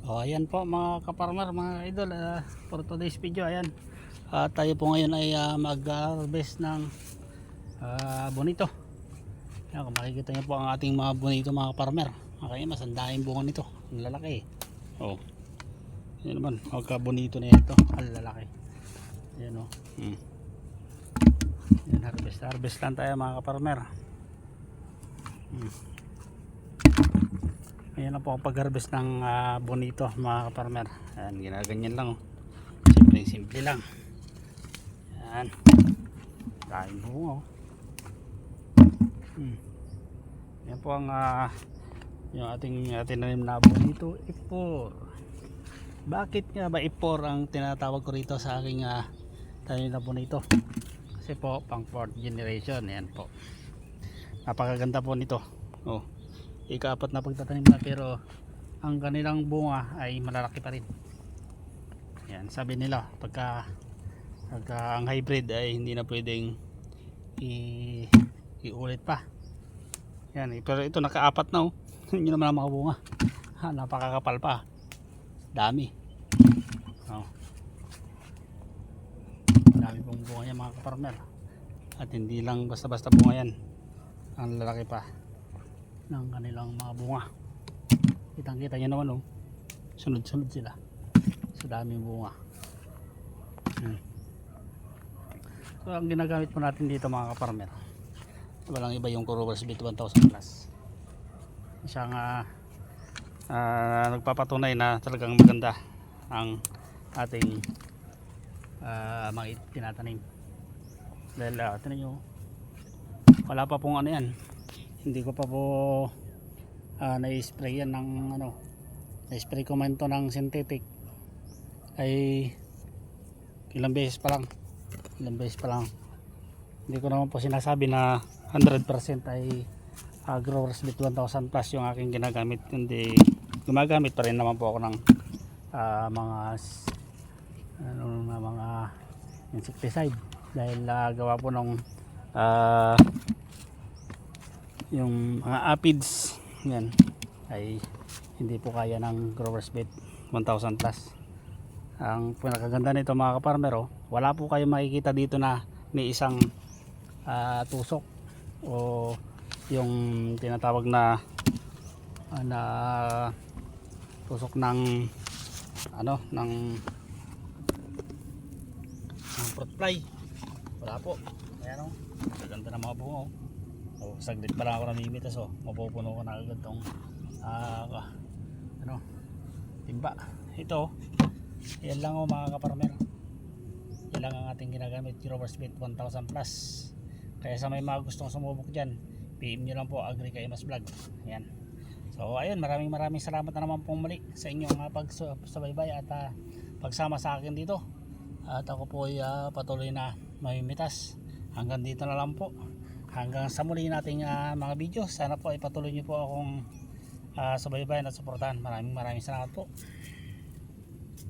Ayan po mga kaparmer, mga idol, for today's video, ayan. Tayo po ngayon ay mag-harvest ng bonito. Ayan, kung makikita niyo po ang ating mga bonito mga kaparmer. Okay, mas ang daming bunga nito. Ang lalaki. Oh. Yan naman, magka bonito na ito. Ang lalaki. Ayan o. Ayan, harvest lang tayo mga kaparmer. Ayan na po ang pag-harvest ng bonito mga kaparmer. Ayan, ginaganyan lang. Simple lang. Ayan. Daming bunga. Ayan po ang yung ating tinanim na bonito, ipor. Bakit nga ba ipor ang tinatawag ko rito sa aking tanim na bonito? Kasi po pang 4th generation. Ayan po. Napakaganda po nito. Oh. Ika-4 na pagtatanim na, pero ang kanilang bunga ay malalaki pa rin. Yan, sabi nila pagka ang hybrid ay hindi na pwedeng iulit pa. Yan, pero ito naka-4 na oh. Hindi naman ang mga bunga. Napakakapal pa. Dami. Oh. Dami pong bunga niya mga kaparmer. At hindi lang basta-basta bunga yan. Ang lalaki pa ng kanilang mga bunga. Kitang kita nyo naman oh. Sunod-sunod sila sa daming bunga. So ang ginagamit po natin dito mga kaparmer, walang iba yung Growers Beet 1000 plus. Siyang nagpapatunay na talagang maganda ang ating mga tinatanim. Dahil tinan nyo, wala pa pong ano yan, hindi ko pa po na-spray yan ng na-spray ko man to ng synthetic ay ilang beses pa lang. Hindi ko naman po sinasabi na 100% ay Growers Beet 1000 plus yung aking ginagamit, hindi gumagamit pa rin naman po ako ng mga insecticide dahil gawa po ng yung mga aphids yan ay hindi po kaya ng Growers Beet 1000 plus. Ang pinakaganda nito mga kaparmer, wala po kayo makikita dito na may isang tusok o yung tinatawag na tusok ng ng fruit fly. Wala po. Ayan o, ganda ng mga bunga saglit pa lang ako namimitas mapupuno ko na agad tong timba. Ito yan lang mga kaparmer, yan lang ang ating ginagamit, Growers Beet 1000 plus. Kaya sa may mga gustong sumubok dyan, PM nyo lang po, Agri Kaimas Vlog. Ayan. So ayun, maraming salamat na naman pong muli sa inyong pagsubaybay at pagsama sa akin dito. At ako po ay patuloy na mamimitas. Hanggang dito na lang po. Hanggang sa muli nating mga video. Sana po ay patuloy nyo po akong subaybayan at suportahan. Maraming salamat po.